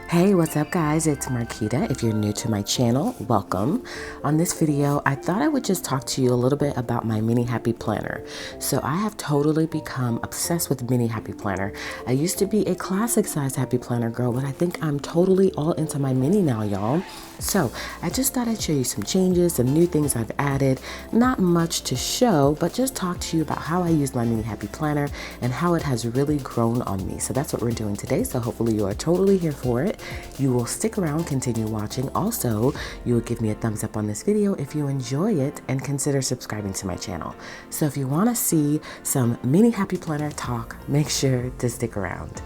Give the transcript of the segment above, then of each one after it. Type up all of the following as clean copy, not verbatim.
Hey, what's up guys? It's Marquita. If you're new to my channel, welcome. On this video, I thought I would just talk to you a little bit about my mini happy planner. So I have totally become obsessed with mini happy planner. I used to be a classic size happy planner girl, but I think I'm totally all into my mini now, y'all. So I just thought I'd show you some changes, some new things I've added. Not much to show, but just talk to you about how I use my mini happy planner and how it has really grown on me. So that's what we're doing today. So hopefully you are totally here for it. You will stick around, continue watching. Also, you will give me a thumbs up on this video if you enjoy it and consider subscribing to my channel. So if you want to see some mini happy planner talk, make sure to stick around.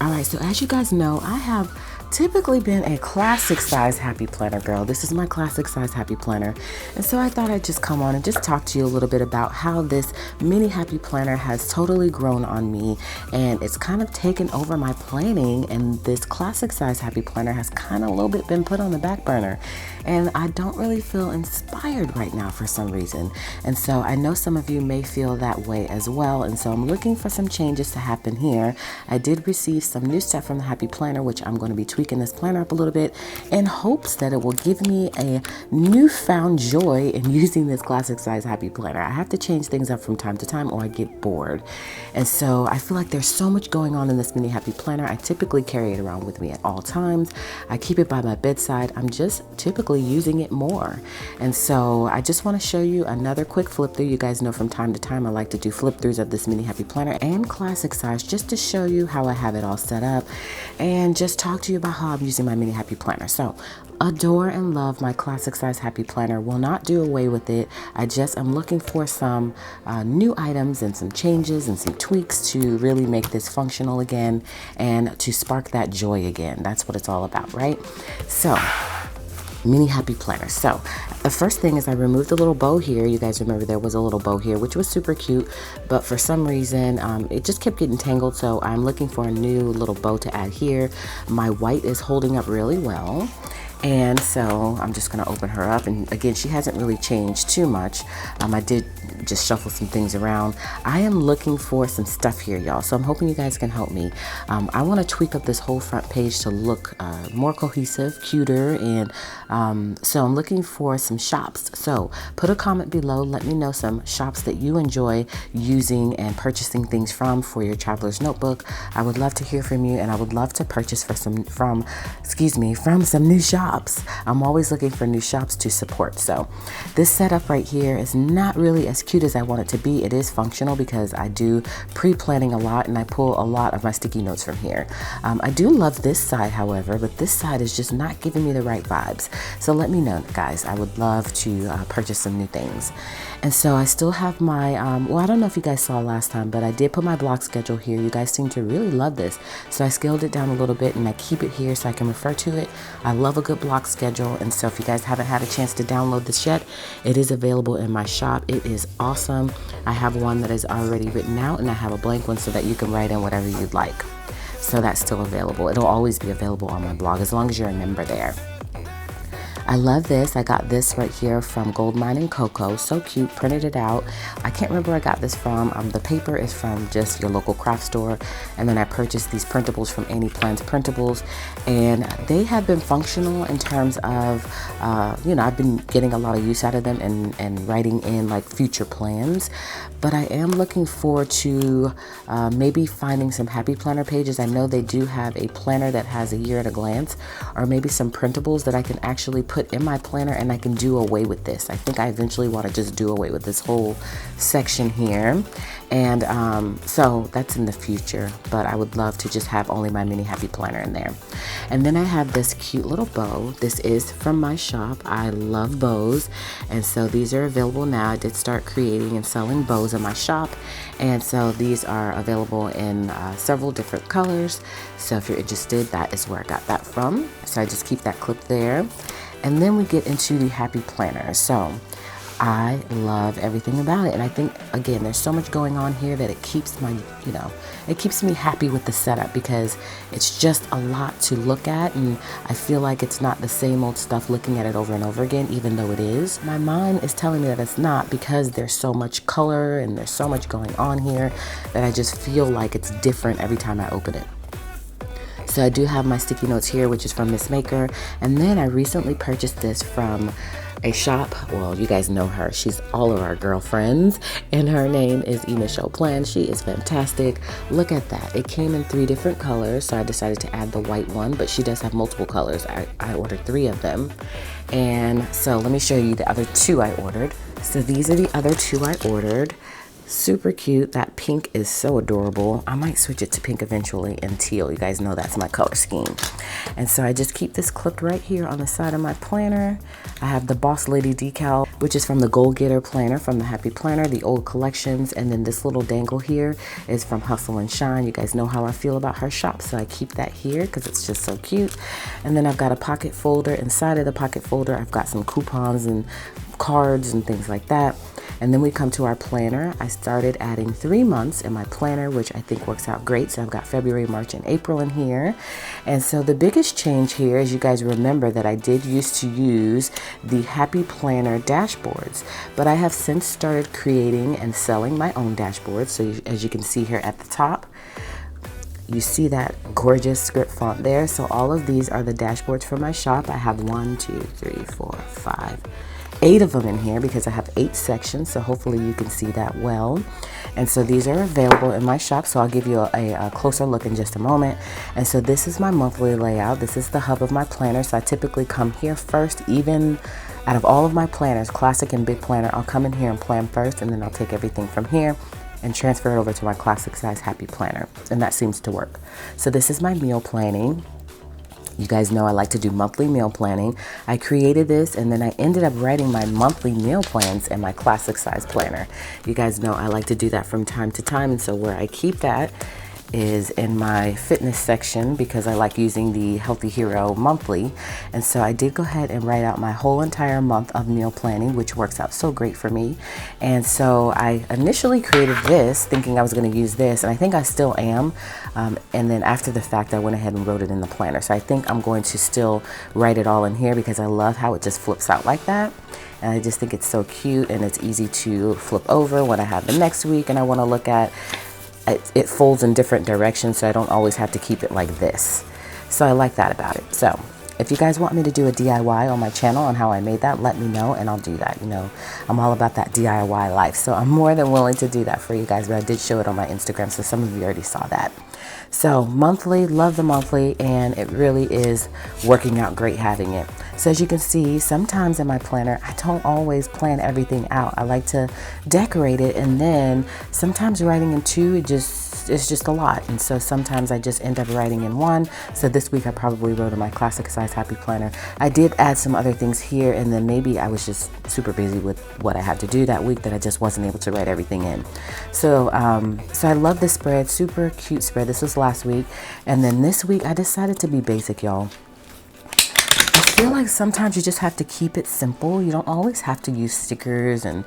Alright, so as you guys know, I have typically been a classic size happy planner girl. This is my classic size happy planner. And so I thought I'd just come on and just talk to you a little bit about how this mini happy planner has totally grown on me, and it's kind of taken over my planning, and this classic size happy planner has kind of a little bit been put on the back burner. And I don't really feel inspired right now for some reason. And so I know some of you may feel that way as well. And so I'm looking for some changes to happen here. I did receive some new stuff from the happy planner, which I'm going to be tweaking this planner up a little bit in hopes that it will give me a newfound joy in using this classic size happy planner. I have to change things up from time to time or I get bored. And so I feel like there's so much going on in this mini happy planner. I typically carry it around with me at all times. I keep it by my bedside. I'm just typically using it more. And so I just want to show you another quick flip through. You guys know from time to time I like to do flip throughs of this mini happy planner and classic size, just to show you how I have it all set up and just talk to you about how I'm using my mini happy planner. So adore and love my classic size happy planner. Will not do away with it. I'm looking for some new items and some changes and some tweaks to really make this functional again and to spark that joy again. That's what it's all about, right? So mini happy planner. So the first thing is I removed the little bow here. You guys remember there was a little bow here, which was super cute, but for some reason it just kept getting tangled. So I'm looking for a new little bow to add here. My white is holding up really well. And so I'm just going to open her up. And again, she hasn't really changed too much. I did just shuffle some things around. I am looking for some stuff here, y'all. So I'm hoping you guys can help me. I want to tweak up this whole front page to look more cohesive, cuter. And so I'm looking for some shops. So put a comment below. Let me know some shops that you enjoy using and purchasing things from for your traveler's notebook. I would love to hear from you, and I would love to purchase from some new shops. I'm always looking for new shops to support. So this setup right here is not really as cute as I want it to be. It is functional because I do pre-planning a lot and I pull a lot of my sticky notes from here. I do love this side, however, but this side is just not giving me the right vibes. So let me know, guys. I would love to purchase some new things. And so I still have my, well, I don't know if you guys saw last time, but I did put my block schedule here. You guys seem to really love this. So I scaled it down a little bit and I keep it here so I can refer to it. I love a good block schedule. And so if you guys haven't had a chance to download this yet, it is available in my shop. It is awesome. I have one that is already written out and I have a blank one so that you can write in whatever you'd like. So that's still available. It'll always be available on my blog as long as you're a member there. I love this. I got this right here from Goldmine and Coco. So cute. Printed it out. I can't remember where I got this from. The paper is from just your local craft store. And then I purchased these printables from Annie Plans Printables. And they have been functional in terms of, I've been getting a lot of use out of them and writing in like future plans. But I am looking forward to maybe finding some happy planner pages. I know they do have a planner that has a year at a glance, or maybe some printables that I can actually put in my planner and I can do away with this. I think I eventually want to just do away with this whole section here. And so that's in the future, but I would love to just have only my mini happy planner in there. And then I have this cute little bow. This is from my shop. I love bows. And so these are available now. I did start creating and selling bows in my shop. And so these are available in several different colors. So if you're interested, that is where I got that from. So I just keep that clip there. And then we get into the happy planner. So I love everything about it. And I think, again, there's so much going on here that it keeps my, it keeps me happy with the setup, because it's just a lot to look at. And I feel like it's not the same old stuff looking at it over and over again, even though it is. My mind is telling me that it's not, because there's so much color and there's so much going on here that I just feel like it's different every time I open it. So I do have my sticky notes here, which is from Miss Maker. And then I recently purchased this from a shop. Well, you guys know her. She's all of our girlfriends, and her name is Michelle Plan. She is fantastic. Look at that. It came in 3 different colors, so I decided to add the white one, but she does have multiple colors. I ordered 3 of them. And so let me show you the other 2 I ordered. So these are the other 2 I ordered. Super cute. That pink is so adorable. I might switch it to pink eventually, and teal. You guys know that's my color scheme. And so I just keep this clipped right here on the side of my planner. I have the Boss Lady decal, which is from the Goal Getter planner from the Happy Planner, the old collections. And then this little dangle here is from Hustle and Shine. You guys know how I feel about her shop, so I keep that here because it's just so cute. And then I've got a pocket folder. Inside of the pocket folder, I've got some coupons and cards and things like that. And then we come to our planner. I started adding 3 months in my planner, which I think works out great. So I've got February, March, and April in here. And so the biggest change here is, you guys remember that I did used to use the Happy Planner dashboards, but I have since started creating and selling my own dashboards. So as you can see here at the top, you see that gorgeous script font there. So all of these are the dashboards for my shop. I have 1, 2, 3, 4, 5, 8 of them in here, because I have 8 sections, so hopefully you can see that well. And so these are available in my shop, so I'll give you a closer look in just a moment. And so this is my monthly layout. This is the hub of my planner, so I typically come here first. Even out of all of my planners, Classic and Big Planner, I'll come in here and plan first, and then I'll take everything from here and transfer it over to my Classic Size Happy Planner, and that seems to work. So this is my meal planning. You guys know I like to do monthly meal planning. I created this, and then I ended up writing my monthly meal plans in my Classic Size Planner. You guys know I like to do that from time to time, and so where I keep that is in my fitness section, because I like using the Healthy Hero monthly. And so I did go ahead and write out my whole entire month of meal planning, which works out so great for me. And so I initially created this thinking I was going to use this, and I think I still am. And then after the fact, I went ahead and wrote it in the planner. So I think I'm going to still write it all in here, because I love how it just flips out like that. And I just think it's so cute, and it's easy to flip over when I have the next week and I want to look at. It folds in different directions, so I don't always have to keep it like this. So I like that about it. So if you guys want me to do a DIY on my channel on how I made that, let me know and I'll do that. You know, I'm all about that DIY life, so I'm more than willing to do that for you guys. But I did show it on my Instagram, so some of you already saw that. So monthly, love the monthly, and it really is working out great having it. So as you can see, sometimes in my planner, I don't always plan everything out. I like to decorate it, and then sometimes writing in 2, it's just a lot. And so sometimes I just end up writing in 1. So this week I probably wrote in my Classic Size Happy Planner. I did add some other things here, and then maybe I was just super busy with what I had to do that week that I just wasn't able to write everything in. So so I love this spread, super cute spread. This was last week, and then this week I decided to be basic, y'all. I feel like sometimes you just have to keep it simple. You don't always have to use stickers and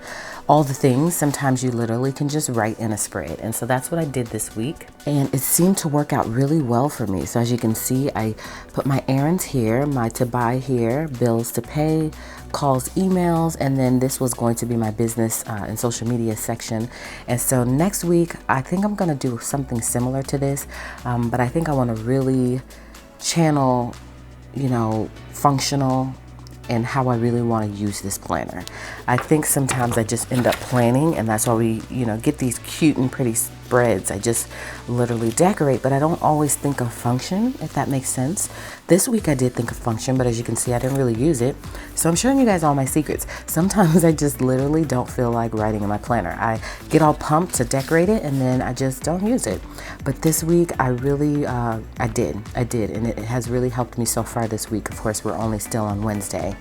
all the things. Sometimes you literally can just write in a spread. And so that's what I did this week. And it seemed to work out really well for me. So as you can see, I put my errands here, my to buy here, bills to pay, calls, emails, and then this was going to be my business and social media section. And so next week, I think I'm going to do something similar to this, but I think I want to really channel, you know, functional and how I really want to use this planner. I think sometimes I just end up planning, and that's why we, you know, get these cute and pretty spreads. I just literally decorate, but I don't always think of function, if that makes sense. This week I did think of function, but as you can see, I didn't really use it. So I'm showing you guys all my secrets. Sometimes I just literally don't feel like writing in my planner. I get all pumped to decorate it, and then I just don't use it. But this week I really, I did, and it has really helped me so far this week. Of course, we're only still on Wednesday.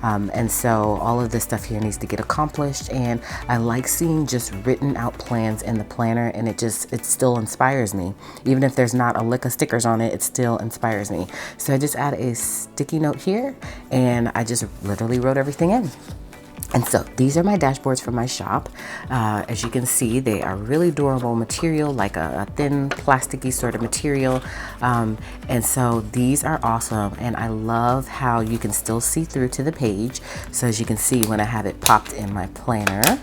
And so all of this stuff here needs to get accomplished, and I like seeing just written out plans in the planner, and it still inspires me. Even if there's not a lick of stickers on it, it still inspires me. So I just add a sticky note here, and I just literally wrote everything in. And so these are my dashboards from my shop. As you can see, they are really durable material, like a thin plasticky sort of material. And so these are awesome. And I love how you can still see through to the page. So as you can see, when I have it popped in my planner,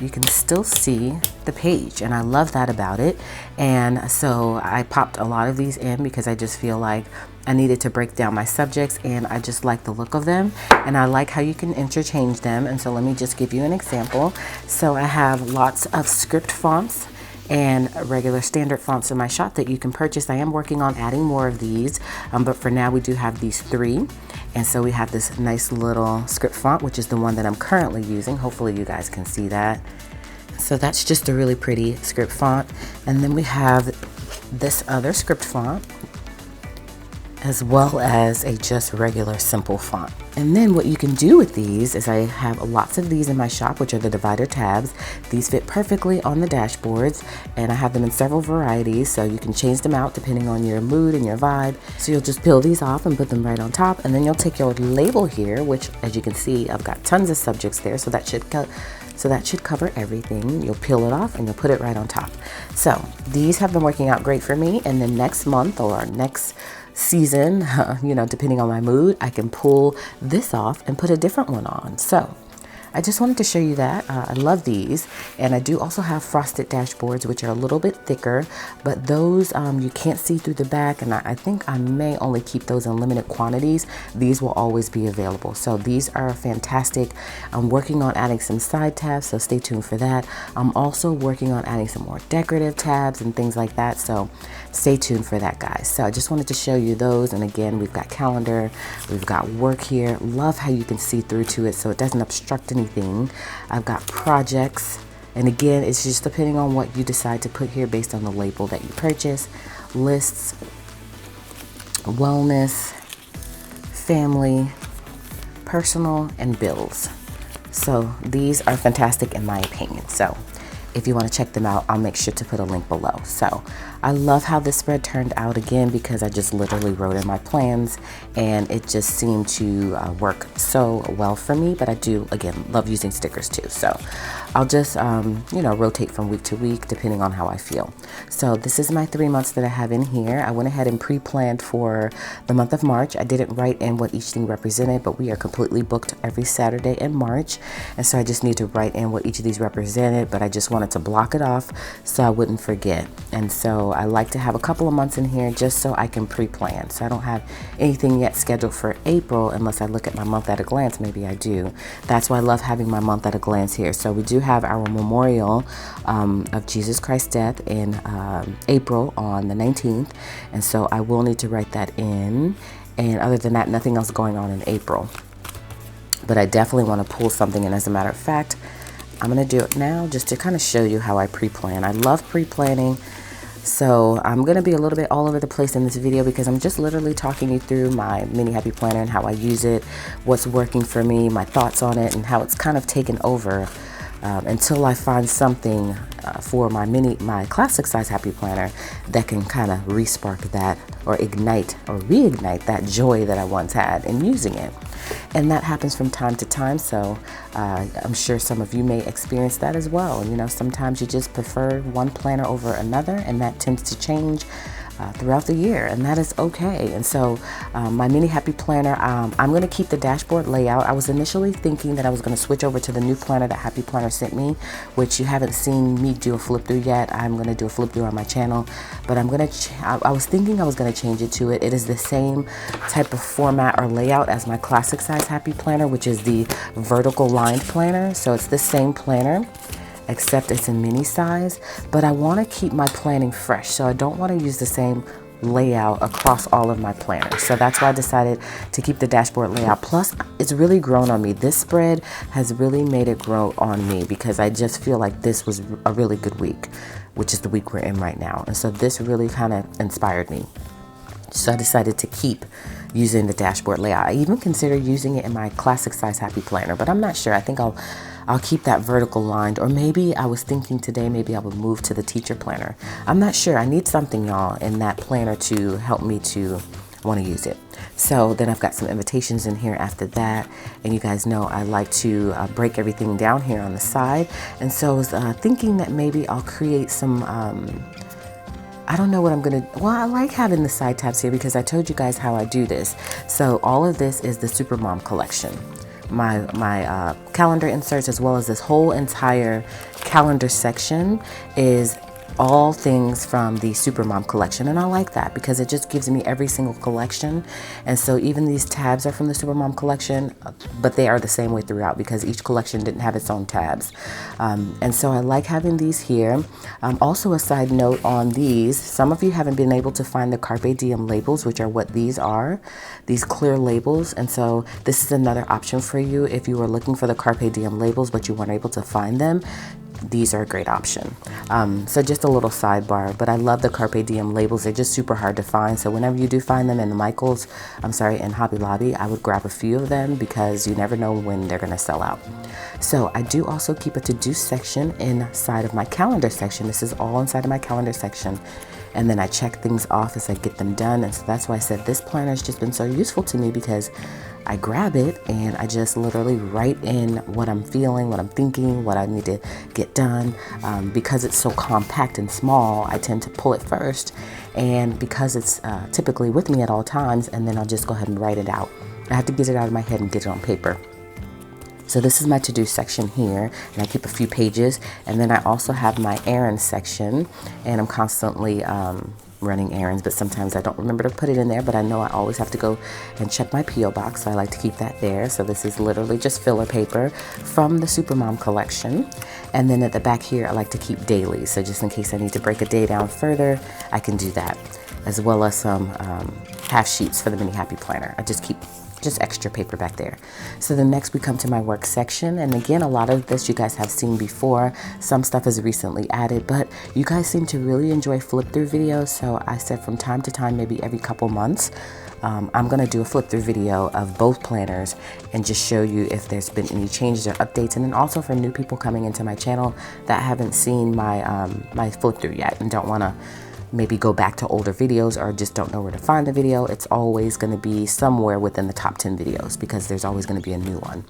you can still see the page, and I love that about it. And so I popped a lot of these in because I just feel like I needed to break down my subjects, and I just like the look of them, and I like how you can interchange them. And so let me just give you an example. So I have lots of script fonts and regular standard fonts in my shop that you can purchase. I am working on adding more of these, but for now we do have these 3. And so we have this nice little script font, which is the one that I'm currently using. Hopefully you guys can see that. So that's just a really pretty script font. And then we have this other script font, as well as a just regular simple font. And then what you can do with these is I have lots of these in my shop, which are the divider tabs. These fit perfectly on the dashboards, and I have them in several varieties, so you can change them out depending on your mood and your vibe. So you'll just peel these off and put them right on top, and then you'll take your label here, which as you can see, I've got tons of subjects there, so that should cover everything. You'll peel it off and you'll put it right on top. So these have been working out great for me, and then next month or next season, you know, depending on my mood, I can pull this off and put a different one on. So I just wanted to show you that. I love these, and I do also have frosted dashboards, which are a little bit thicker, but those you can't see through the back, and I think I may only keep those in limited quantities. These will always be available, so these are fantastic. I'm working on adding some side tabs, so stay tuned for that. I'm also working on adding some more decorative tabs and things like that, so stay tuned for that, guys. So I just wanted to show you those, and again, we've got calendar, we've got work here. Love how you can see through to it so it doesn't obstruct anything. I've got projects, and again, it's just depending on what you decide to put here based on the label that you purchase. Lists, wellness, family, personal, and bills. So these are fantastic in my opinion. So if you want to check them out, I'll make sure to put a link below. So I love how this spread turned out, again, because I just literally wrote in my plans, and it just seemed to work so well for me. But I do, again, love using stickers too. So I'll just, you know, rotate from week to week depending on how I feel. So this is my 3 months that I have in here. I went ahead and pre-planned for the month of March. I didn't write in what each thing represented, but we are completely booked every Saturday in March. And so I just need to write in what each of these represented, but I just wanted to block it off so I wouldn't forget. And so I like to have a couple of months in here just so I can pre-plan. So I don't have anything yet scheduled for April unless I look at my month at a glance. Maybe I do. That's why I love having my month at a glance here. So we do have our memorial of Jesus Christ's death in April on the 19th. And so I will need to write that in. And other than that, nothing else going on in April. But I definitely want to pull something in. As a matter of fact, I'm going to do it now just to kind of show you how I pre-plan. I love pre-planning. So I'm going to be a little bit all over the place in this video because I'm just literally talking you through my mini happy planner and how I use it, what's working for me, my thoughts on it, and how it's kind of taken over until I find something for my classic size happy planner that can kind of re-spark that or ignite or reignite that joy that I once had in using it. And that happens from time to time, so I'm sure some of you may experience that as well. You know, sometimes you just prefer one planner over another, and that tends to change throughout the year, and that is okay. And so my mini happy planner, I'm going to keep the dashboard layout. I was initially thinking that I was going to switch over to the new planner that Happy Planner sent me, which you haven't seen me do a flip through yet. I'm going to do a flip through on my channel, but I was thinking I was going to change it to it. It is the same type of format or layout as my classic size happy planner, which is the vertical lined planner. So it's the same planner, except it's in mini size, but I want to keep my planning fresh, so I don't want to use the same layout across all of my planners. So that's why I decided to keep the dashboard layout. Plus, it's really grown on me. This spread has really made it grow on me because I just feel like this was a really good week, which is the week we're in right now. And so this really kind of inspired me. So I decided to keep using the dashboard layout. I even consider using it in my classic size happy planner, but I'm not sure. I think I'll keep that vertical lined, or maybe I was thinking today maybe I would move to the teacher planner. I'm not sure. I need something, y'all, in that planner to help me to want to use it. So then I've got some invitations in here after that, and you guys know I like to break everything down here on the side. And so I was thinking that maybe I'll create some I don't know what I'm gonna, well, I like having the side tabs here because I told you guys how I do this. So all of this is the Supermom collection. My calendar inserts, as well as this whole entire calendar section, is all things from the Supermom collection, and I like that because it just gives me every single collection. And so even these tabs are from the Supermom collection, but they are the same way throughout because each collection didn't have its own tabs. And so I like having these here. Also, a side note on these, some of you haven't been able to find the Carpe Diem labels, which are what these are, these clear labels. And so this is another option for you if you were looking for the Carpe Diem labels but you weren't able to find them. These are a great option. So just a little sidebar, but I love the Carpe Diem labels. They're just super hard to find. So whenever you do find them in in Hobby Lobby, I would grab a few of them because you never know when they're gonna sell out. So I do also keep a to-do section inside of my calendar section. This is all inside of my calendar section. And then I check things off as I get them done. And so that's why I said this planner has just been so useful to me, because I grab it and I just literally write in what I'm feeling, what I'm thinking, what I need to get done. Because it's so compact and small, I tend to pull it first. And because it's typically with me at all times, and then I'll just go ahead and write it out. I have to get it out of my head and get it on paper. So this is my to-do section here, and I keep a few pages. And then I also have my errands section, and I'm constantly running errands, but sometimes I don't remember to put it in there, but I know I always have to go and check my P.O. box, so I like to keep that there. So this is literally just filler paper from the Supermom collection. And then at the back here, I like to keep dailies, so just in case I need to break a day down further, I can do that, as well as some half sheets for the mini happy planner. I just keep just extra paper back there. So then next we come to my work section, and again, a lot of this you guys have seen before. Some stuff is recently added, but you guys seem to really enjoy flip through videos, so I said from time to time, maybe every couple months, I'm gonna do a flip through video of both planners and just show you if there's been any changes or updates. And then also for new people coming into my channel that haven't seen my my flip through yet and don't want to maybe go back to older videos or just don't know where to find the video, it's always going to be somewhere within the top 10 videos because there's always going to be a new one.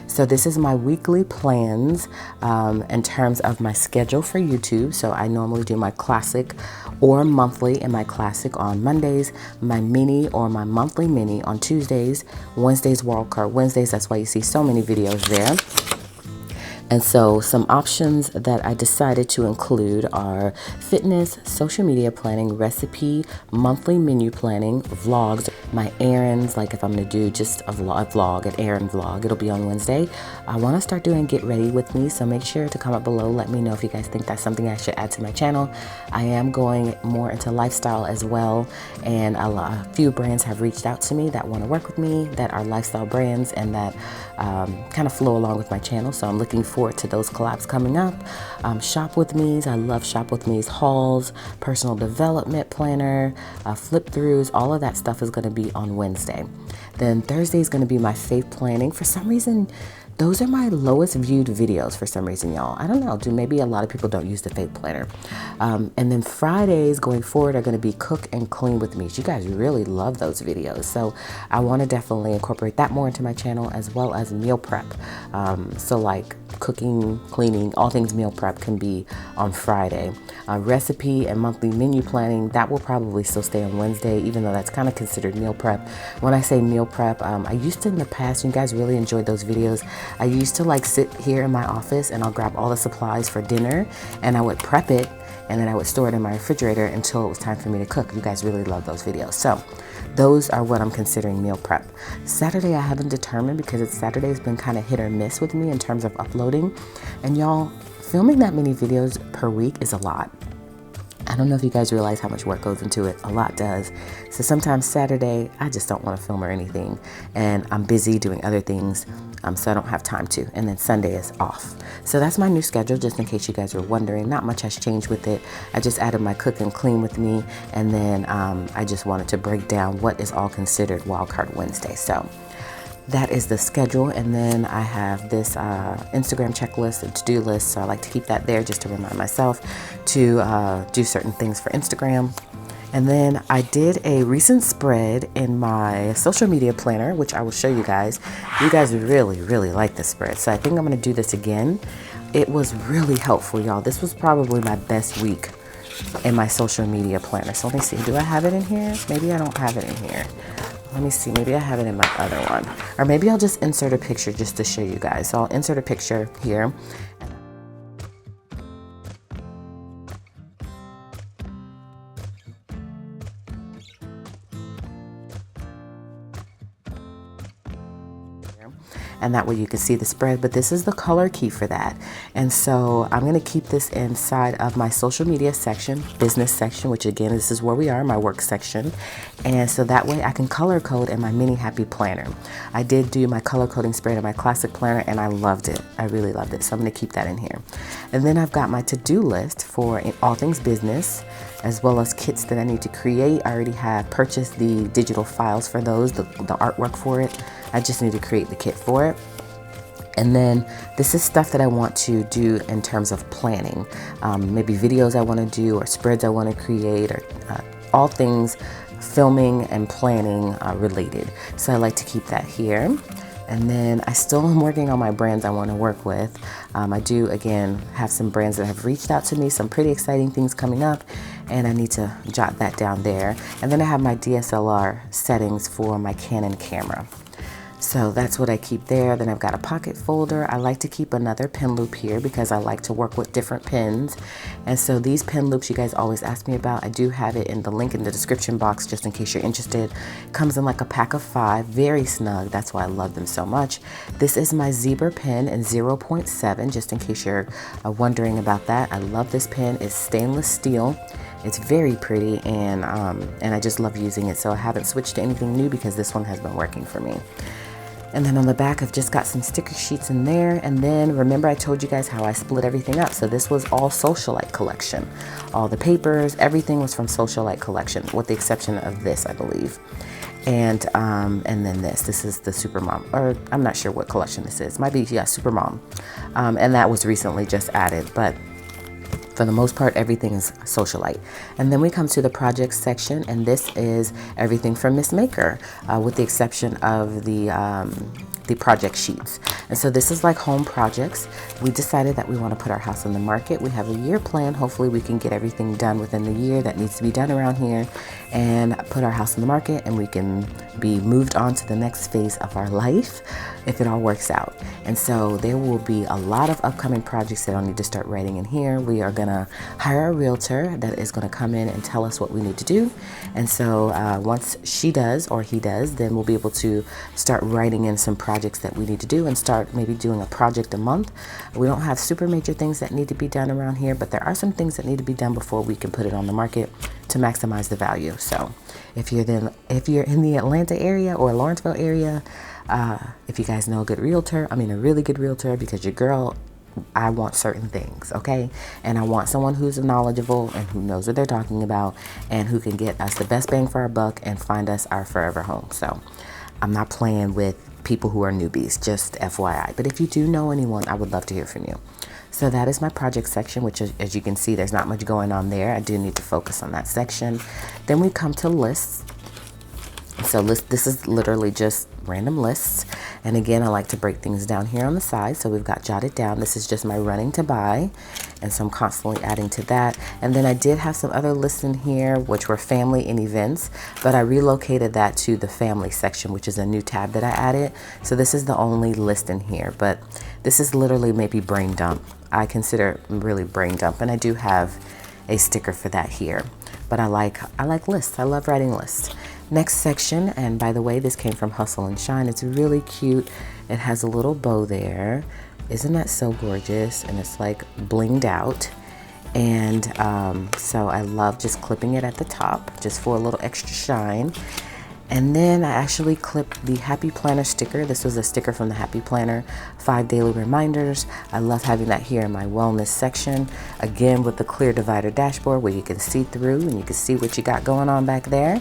So this is my weekly plans in terms of my schedule for YouTube. So I normally do my classic or monthly and my classic on Mondays, my mini or my monthly mini on Tuesdays, Wednesdays wildcard Wednesdays. That's why you see so many videos there. And so some options that I decided to include are fitness, social media planning, recipe, monthly menu planning, vlogs, my errands, like if I'm going to do just a vlog, an errand vlog, it'll be on Wednesday. I want to start doing get ready with me, so make sure to comment below. Let me know if you guys think that's something I should add to my channel. I am going more into lifestyle as well, and a few brands have reached out to me that want to work with me, that are lifestyle brands and that kind of flow along with my channel. So I'm looking forward to those collabs coming up. Shop with me's, I love shop with me's hauls, personal development planner, flip throughs, all of that stuff is going to be on Wednesday. Then Thursday is going to be my faith planning. For some reason, those are my lowest viewed videos for some reason, y'all. I don't know, maybe a lot of people don't use the faith planner. And then Fridays going forward are going to be cook and clean with me. You guys really love those videos, so I want to definitely incorporate that more into my channel, as well as meal prep. So like cooking, cleaning, all things meal prep can be on Friday. Recipe and monthly menu planning, that will probably still stay on Wednesday, even though that's kind of considered meal prep. When I say meal prep, I used to in the past, you guys really enjoyed those videos. I used to like sit here in my office and I'll grab all the supplies for dinner and I would prep it, and then I would store it in my refrigerator until it was time for me to cook. You guys really love those videos. So those are what I'm considering meal prep. Saturday I haven't determined because Saturday has been kind of hit or miss with me in terms of uploading. And y'all, filming that many videos per week is a lot. I don't know if you guys realize how much work goes into it. A lot does. So sometimes Saturday, I just don't want to film or anything. And I'm busy doing other things, so I don't have time to. And then Sunday is off. So that's my new schedule, just in case you guys were wondering. Not much has changed with it. I just added my cook and clean with me. And then I just wanted to break down what is all considered Wildcard Wednesday. So that is the schedule. And then I have this Instagram checklist and to-do list, so I like to keep that there just to remind myself to do certain things for Instagram. And then I did a recent spread in my social media planner, which I will show you guys. You guys really, really like this spread. So I think I'm gonna do this again. It was really helpful, y'all. This was probably my best week in my social media planner. So let me see, do I have it in here? Maybe I don't have it in here. Let me see, maybe I have it in my other one. Or maybe I'll just insert a picture just to show you guys. So I'll insert a picture here. And that way you can see the spread, but this is the color key for that. And so I'm gonna keep this inside of my social media section, business section, which again, this is where we are, my work section. And so that way I can color code in my mini happy planner. I did do my color coding spread in my classic planner and I loved it. I really loved it. So I'm gonna keep that in here. And then I've got my to-do list for all things business, as well as kits that I need to create. I already have purchased the digital files for those, the artwork for it. I just need to create the kit for it. And then this is stuff that I want to do in terms of planning. Maybe videos I want to do or spreads I want to create, or all things filming and planning related. So I like to keep that here. And then I still am working on my brands I want to work with. I do, again, have some brands that have reached out to me, some pretty exciting things coming up, and I need to jot that down there. And then I have my DSLR settings for my Canon camera. So that's what I keep there. Then I've got a pocket folder. I like to keep another pen loop here because I like to work with different pens. And so these pen loops you guys always ask me about, I do have it in the link in the description box just in case you're interested. It comes in like a pack of 5, very snug. That's why I love them so much. This is my zebra pen in 0.7, just in case you're wondering about that. I love this pen. It's stainless steel. It's very pretty, and I just love using it. So I haven't switched to anything new because this one has been working for me. And then on the back, I've just got some sticker sheets in there. And then remember I told you guys how I split everything up. So this was all Socialite collection. All the papers, everything was from Socialite collection, with the exception of this, I believe. And then this is the Supermom, or I'm not sure what collection this is. Might be, yeah, Supermom. And that was recently just added, but for the most part, everything is Socialite. And then we come to the projects section, and this is everything from Miss Maker, with the exception of the project sheets. And so this is like home projects. We decided that we want to put our house on the market. We have a year plan. Hopefully we can get everything done within the year that needs to be done around here and put our house on the market, and we can be moved on to the next phase of our life if it all works out. And so there will be a lot of upcoming projects that I'll need to start writing in here. We are gonna hire a realtor that is gonna come in and tell us what we need to do. And so once she does or he does, then we'll be able to start writing in some projects that we need to do and start maybe doing a project a month. We don't have super major things that need to be done around here, but there are some things that need to be done before we can put it on the market to maximize the value. So if you're in the Atlanta area or Lawrenceville area, if you guys know a good realtor, I mean a really good realtor, because your girl, I want certain things, okay? And I want someone who's knowledgeable and who knows what they're talking about and who can get us the best bang for our buck and find us our forever home. So I'm not playing with people who are newbies, just FYI. But if you do know anyone, I would love to hear from you. So that is my project section, which is, as you can see, there's not much going on there. I do need to focus on that section. Then we come to lists. So this is literally just random lists. And again, I like to break things down here on the side. So we've got jotted down. This is just my running to buy. And so I'm constantly adding to that. And then I did have some other lists in here, which were family and events, but I relocated that to the family section, which is a new tab that I added. So this is the only list in here, but this is literally maybe brain dump. I consider really brain dump. And I do have a sticker for that here, but I like lists. I love writing lists. Next section, and by the way, this came from Hustle and Shine. It's really cute. It has a little bow there. Isn't that so gorgeous? And it's like blinged out. And so I love just clipping it at the top just for a little extra shine. And then I actually clipped the Happy Planner sticker. This was a sticker from the Happy Planner, 5 daily reminders. I love having that here in my wellness section. Again, with the clear divider dashboard where you can see through and you can see what you got going on back there.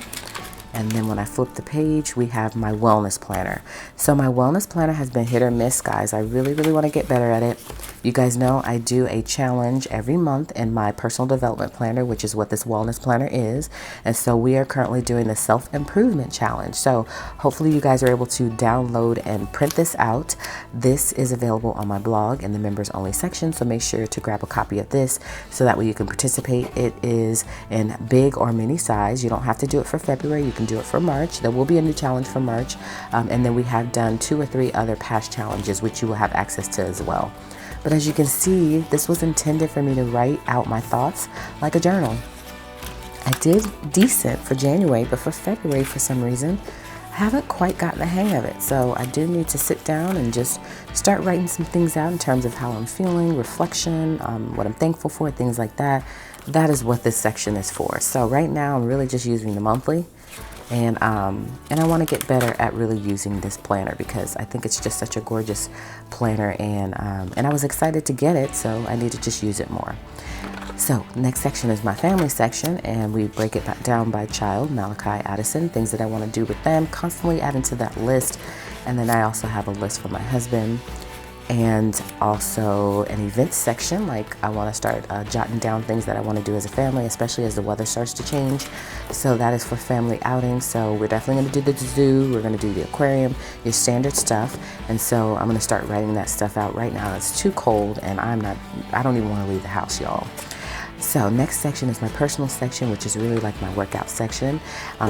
And then when I flip the page, we have my wellness planner. So my wellness planner has been hit or miss, guys. I really, really want to get better at it. You guys know I do a challenge every month in my personal development planner, which is what this wellness planner is. And so we are currently doing the self-improvement challenge. So hopefully you guys are able to download and print this out. This is available on my blog in the members only section. So make sure to grab a copy of this so that way you can participate. It is in big or mini size. You don't have to do it for February. You can do it for March. There will be a new challenge for March. And then we have done 2 or 3 other past challenges, which you will have access to as well. But as you can see, this was intended for me to write out my thoughts like a journal. I did decent for January, but for February, for some reason, I haven't quite gotten the hang of it. So I do need to sit down and just start writing some things out in terms of how I'm feeling, reflection, what I'm thankful for, things like that. That is what this section is for. So right now I'm really just using the monthly. And I want to get better at really using this planner because I think it's just such a gorgeous planner, and I was excited to get it, so I need to just use it more. So next section is my family section, and we break it down by child, Malachi, Addison, things that I want to do with them, constantly adding to that list. And then I also have a list for my husband, and also an events section. Like I want to start jotting down things that I want to do as a family, especially as the weather starts to change. So that is for family outings. So we're definitely going to do the zoo, we're going to do the aquarium, your standard stuff. And so I'm going to start writing that stuff out right now. It's too cold and I don't even want to leave the house, y'all. So next section is my personal section, which is really like my workout section.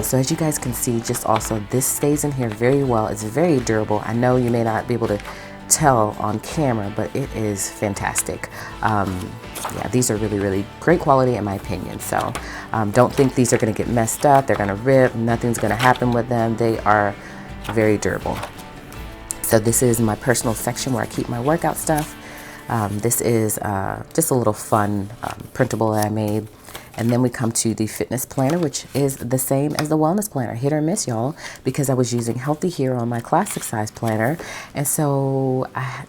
So as you guys can see, just also this stays in here very well. It's very durable. I know you may not be able to tell on camera, but it is fantastic. Yeah, these are really, really great quality in my opinion. So don't think these are going to get messed up. They're going to rip. Nothing's going to happen with them. They are very durable. So this is my personal section where I keep my workout stuff. This is just a little fun printable that I made. And then we come to the fitness planner, which is the same as the wellness planner. Hit or miss, y'all, because I was using Healthy Hero on my classic size planner. And so I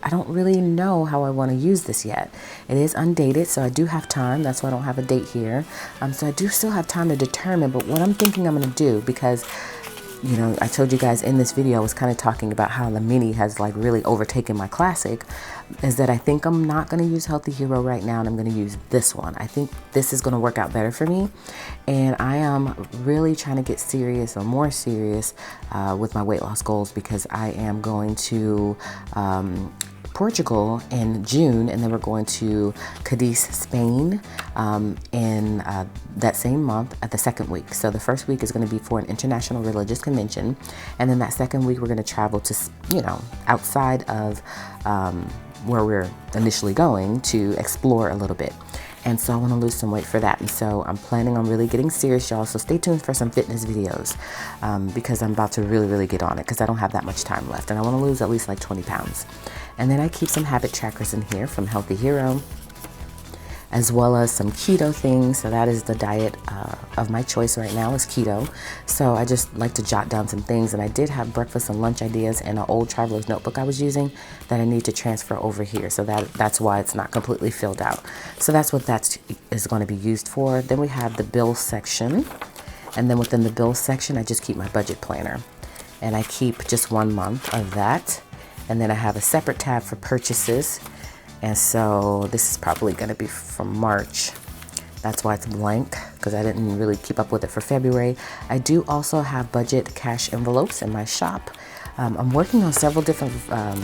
don't really know how I want to use this yet. It is undated, so I do have time. That's why I don't have a date here. So I do still have time to determine, but what I'm thinking I'm going to do, because you know, I told you guys in this video, I was kind of talking about how the mini has like really overtaken my classic, is that I think I'm not going to use Healthy Hero right now, and I'm going to use this one. I think this is going to work out better for me, and I am really trying to get serious or more serious with my weight loss goals, because I am going to Portugal in June, and then we're going to Cadiz, Spain in that same month at the second week. So the first week is going to be for an international religious convention, and then that second week we're going to travel to, you know, outside of where we're initially going, to explore a little bit. And so I want to lose some weight for that. And so I'm planning on really getting serious, y'all. So stay tuned for some fitness videos because I'm about to really, really get on it, because I don't have that much time left. And I want to lose at least like 20 pounds. And then I keep some habit trackers in here from Healthy Hero, as well as some keto things. So that is the diet of my choice right now, is keto. So I just like to jot down some things. And I did have breakfast and lunch ideas in an old traveler's notebook I was using that I need to transfer over here. So that's why it's not completely filled out. So that's what that is going to be used for. Then we have the bill section. And then within the bill section, I just keep my budget planner. And I keep just 1 month of that. And then I have a separate tab for purchases. And so this is probably going to be from March. That's why it's blank, because I didn't really keep up with it for February. I do also have budget cash envelopes in my shop. I'm working on several different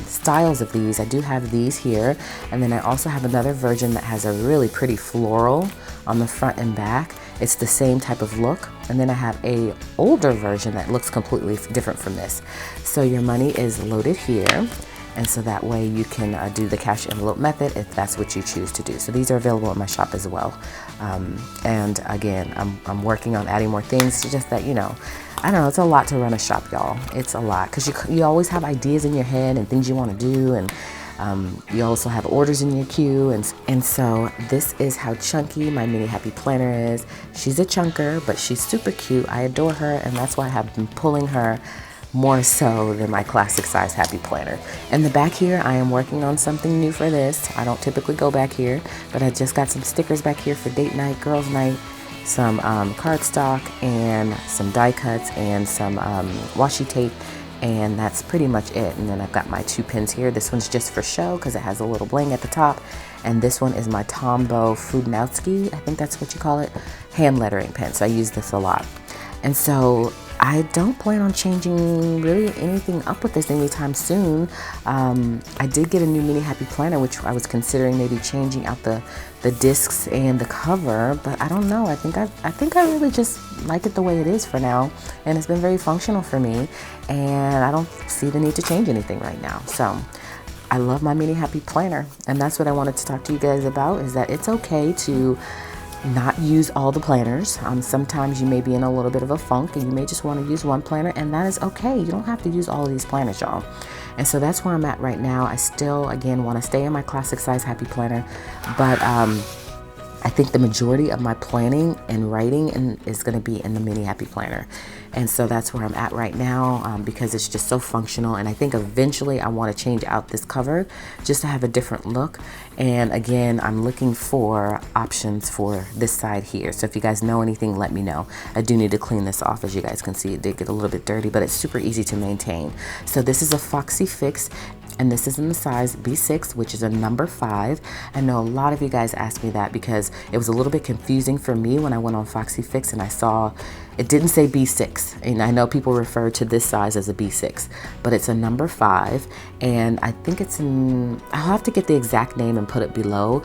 styles of these. I do have these here, and then I also have another version that has a really pretty floral on the front and back. It's the same type of look. And then I have a older version that looks completely different from this. So your money is loaded here. And so that way you can do the cash envelope method if that's what you choose to do. So these are available in my shop as well. And again, I'm working on adding more things. It's just that, you know, I don't know, it's a lot to run a shop, y'all. It's a lot, because you always have ideas in your head and things you want to do, and you also have orders in your queue. And so this is how chunky my mini happy planner is. She's a chunker, but she's super cute. I adore her, and that's why I have been pulling her more so than my classic size happy planner. In the back here, I am working on something new for this. I don't typically go back here, but I just got some stickers back here for date night, girls night, some cardstock and some die cuts and some washi tape, and that's pretty much it. And then I've got my 2 pins here. This one's just for show because it has a little bling at the top, and this one is my Tombow Fudnowski, I think that's what you call it, hand lettering pen. So I use this a lot. And so I don't plan on changing really anything up with this anytime soon. I did get a new mini happy planner, which I was considering maybe changing out the discs and the cover, but I don't know. I think I really just like it the way it is for now, and it's been very functional for me, and I don't see the need to change anything right now. So I love my mini happy planner, and that's what I wanted to talk to you guys about, is that it's okay to not use all the planners. Sometimes you may be in a little bit of a funk and you may just want to use one planner, and that is okay. You don't have to use all of these planners, y'all. And so that's where I'm at right now. I still, again, want to stay in my classic size happy planner, but I think the majority of my planning and writing is going to be in the mini happy planner. And so that's where I'm at right now, because it's just so functional. And I think eventually I want to change out this cover just to have a different look. And again, I'm looking for options for this side here. So if you guys know anything, let me know. I do need to clean this off. As you guys can see, it did get a little bit dirty, but it's super easy to maintain. So this is a Foxy Fix, and this is in the size B6, which is a number 5. I know a lot of you guys asked me that because it was a little bit confusing for me when I went on Foxy Fix and I saw it didn't say B6. And I know people refer to this size as a B6, but it's a number 5. And I think it's in, I'll have to get the exact name and put it below.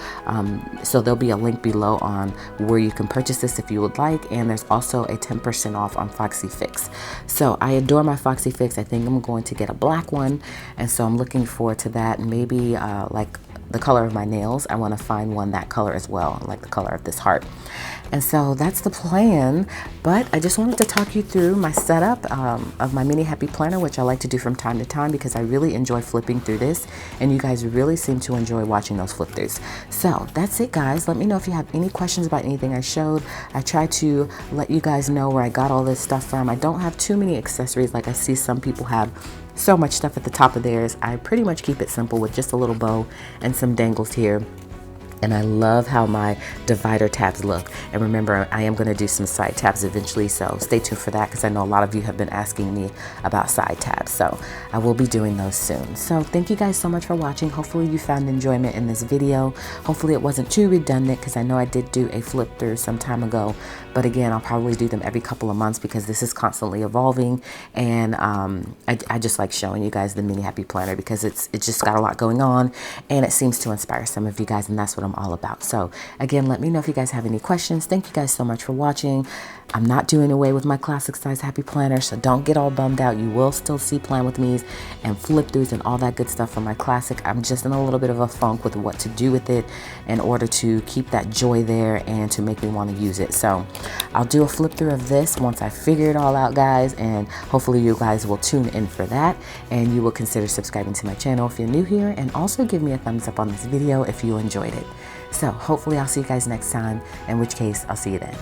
So there'll be a link below on where you can purchase this if you would like. And there's also a 10% off on Foxy Fix. So I adore my Foxy Fix. I think I'm going to get a black one. And so I'm looking forward to that. And maybe like the color of my nails, I want to find one that color as well, like the color of this heart. And so that's the plan, but I just wanted to talk you through my setup of my mini happy planner, which I like to do from time to time because I really enjoy flipping through this, and you guys really seem to enjoy watching those flip throughs. So that's it, guys. Let me know if you have any questions about anything I showed. I try to let you guys know where I got all this stuff from. I don't have too many accessories like I see some people have so much stuff at the top of theirs. I pretty much keep it simple with just a little bow and some dangles here. And I love how my divider tabs look. And remember, I am going to do some side tabs eventually, so stay tuned for that because I know a lot of you have been asking me about side tabs. So I will be doing those soon. So thank you guys so much for watching. Hopefully you found enjoyment in this video. Hopefully it wasn't too redundant because I know I did do a flip through some time ago. But again, I'll probably do them every couple of months because this is constantly evolving. And I just like showing you guys the mini happy planner because it's just got a lot going on and it seems to inspire some of you guys, and that's what I'm all about. So again, let me know if you guys have any questions. Thank you guys so much for watching. I'm not doing away with my classic size happy planner, so don't get all bummed out. You will still see plan with me's and flip throughs and all that good stuff from my classic. I'm just in a little bit of a funk with what to do with it in order to keep that joy there and to make me want to use it. So I'll do a flip through of this once I figure it all out, guys, and hopefully you guys will tune in for that, and you will consider subscribing to my channel if you're new here, and also give me a thumbs up on this video if you enjoyed it. So hopefully I'll see you guys next time, in which case I'll see you then.